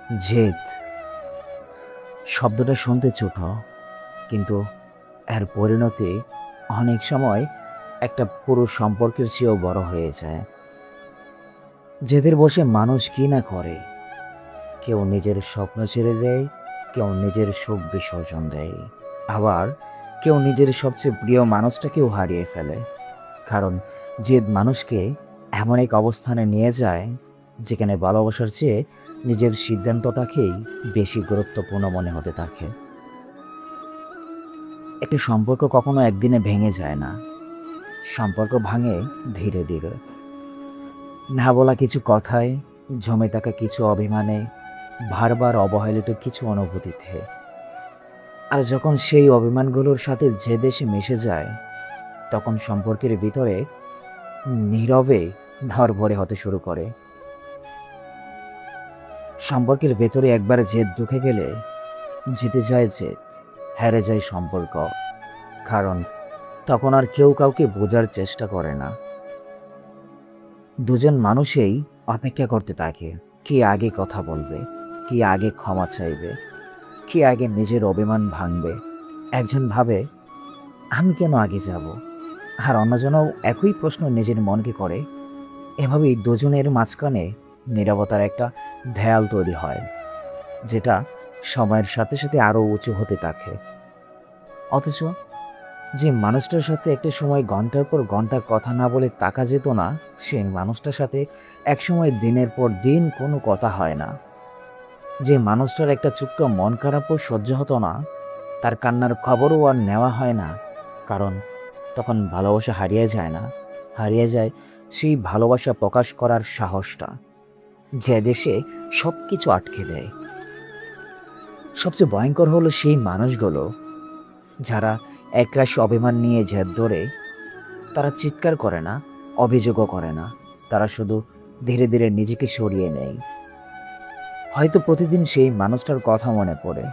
জেদ শব্দটা শুনতে ছোট, কিন্তু এর পরিণতি অনেক সময় একটা পুরো সম্পর্কের চেয়েও বড় হয়ে যায়। জেদের বসে মানুষ কি না করে, কেউ নিজের স্বপ্ন ছেড়ে দেয়, কেউ নিজের সুখ বিসর্জন দেয়, আবার কেউ নিজের সবচেয়ে প্রিয় মানুষটাকেও হারিয়ে ফেলে। কারণ জেদ মানুষকে এমন এক অবস্থানে নিয়ে যায় যেখানে ভালোবাসার চেয়ে নিজের সিদ্ধান্তটাকেই বেশি গুরুত্বপূর্ণ মনে হতে থাকে। একটি সম্পর্ক কখনো একদিনে ভেঙে যায় না, সম্পর্ক ভাঙে ধীরে ধীরে। না বলা কিছু কথায়, জমে থাকা কিছু অভিমানে, বারবার অবহেলিত কিছু অনুভূতিতে। আর যখন সেই অভিমানগুলোর সাথে জেদ এসে মিশে যায়, তখন সম্পর্কের ভিতরে নীরবে ধড়ফড়ে হতে শুরু করে। সম্পর্কের ভেতরে একবার জেদ ঢুকে গেলে জিতে যায় জেদ, হেরে যায় সম্পর্ক। কারণ তখন আর কেউ কাউকে বোঝার চেষ্টা করে না। দুজন মানুষই অপেক্ষা করতে থাকে, কে আগে কথা বলবে, কে আগে ক্ষমা চাইবে, কে আগে নিজের অভিমান ভাঙবে। একজন ভাবে আমি কেন আগে যাব, আর অন্যজনও একই প্রশ্ন নিজের মনকে করে। এভাবেই দুজনের মাঝখানে নীরবতার একটা দেয়াল তৈরি হয়, যেটা সময়ের সাথে সাথে আরও উঁচু হতে থাকে। অথচ যে মানুষটার সাথে একটা সময় ঘন্টার পর ঘন্টা কথা না বলে থাকা যেত না, সেই মানুষটার সাথে একসময় দিনের পর দিন কোনো কথা হয় না। যে মানুষটার একটা ছোট্ট মন খারাপও সহ্য হতো না, তার কান্নার খবরও আর নেওয়া হয় না। কারণ তখন ভালোবাসা হারিয়ে যায় না, হারিয়ে যায় সেই ভালোবাসা প্রকাশ করার সাহসটা, যে দেশে সব কিছু আটকে দেয়। সবচেয়ে ভয়ঙ্কর হলো সেই মানুষগুলো যারা একরাশি অভিমান নিয়ে জেদ ধরে। তারা চিৎকার করে না, অভিযোগও করে না, তারা শুধু ধীরে ধীরে নিজেকে সরিয়ে নেয়। হয়তো প্রতিদিন সেই মানুষটার কথা মনে পড়ে,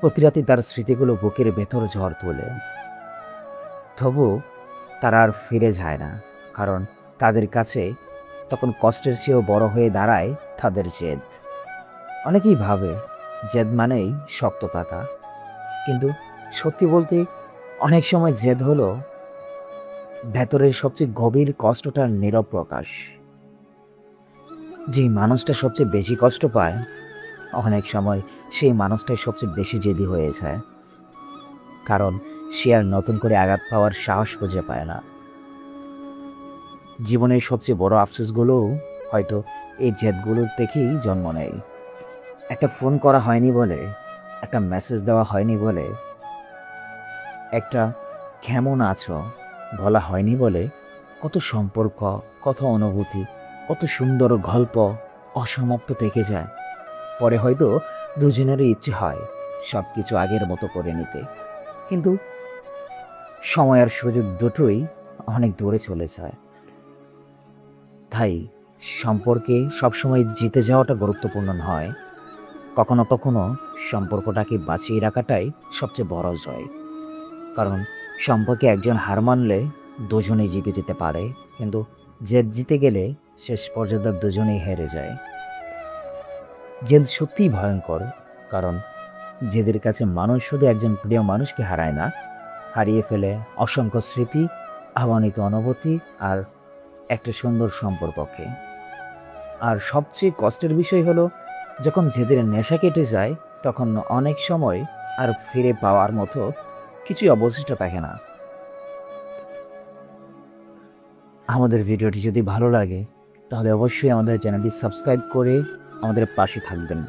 প্রতি রাতে তার স্মৃতিগুলো বুকের ভেতর ঝড় তোলে। তবু তারা আর ফিরে যায় না, কারণ তাদের কাছে তখন কষ্টের চেয়েও বড় হয়ে দাঁড়ায় তাদের জেদ। অনেকেই ভাবে জেদ মানেই শক্ত থাকা, কিন্তু সত্যি বলতে অনেক সময় জেদ হলো ভেতরের সবচেয়ে গভীর কষ্টটার নীরব প্রকাশ। যে মানুষটা সবচেয়ে বেশি কষ্ট পায়, অনেক সময় সেই মানুষটাই সবচেয়ে বেশি জেদি হয়ে যায়। কারণ সে আর নতুন করে আঘাত পাওয়ার সাহস খুঁজে পায় না। জীবনের সবচেয়ে বড় আফসোসগুলোও হয়তো এই জেদগুলোর থেকেই জন্ম নেয়। একটা ফোন করা হয়নি বলে, একটা মেসেজ দেওয়া হয়নি বলে, একটা কেমন আছো বলা হয়নি বলে কত সম্পর্ক, কত অনুভূতি, কত সুন্দর গল্প অসমাপ্ত থেকে যায়। পরে হয়তো দুজনেরই ইচ্ছে হয় সব কিছু আগের মতো করে নিতে, কিন্তু সময় আর সুযোগ দুটোই অনেক দূরে চলে যায়। তাই সম্পর্কে সবসময় জিতে যাওয়াটা গুরুত্বপূর্ণ নয়, কখনো কখনো সম্পর্কটাকে বাঁচিয়ে রাখাটাই সবচেয়ে বড় জয়। কারণ সম্পর্কে একজন হার মানলে দুজনেই জিতে যেতে পারে, কিন্তু জেদ জিতে গেলে শেষ পর্যন্ত দুজনেই হেরে যায়। জেদ সত্যিই ভয়ঙ্কর, কারণ জেদের কাছে মানুষ শুধু একজন প্রিয় মানুষকে হারায় না, হারিয়ে ফেলে অসংখ্য স্মৃতি, আহ্বানিত অনুভূতি আর একটা সুন্দর সম্পর্ককে। আর সবচেয়ে কষ্টের বিষয় হলো যখন জেদের নেশা কেটে যায়, তখন অনেক সময় আর ফিরে পাওয়ার মতো কিছুই অবশিষ্ট থাকে না। আমাদের ভিডিওটি যদি ভালো লাগে, তাহলে অবশ্যই আমাদের চ্যানেলটি সাবস্ক্রাইব করে আমাদের পাশে থাকবেন।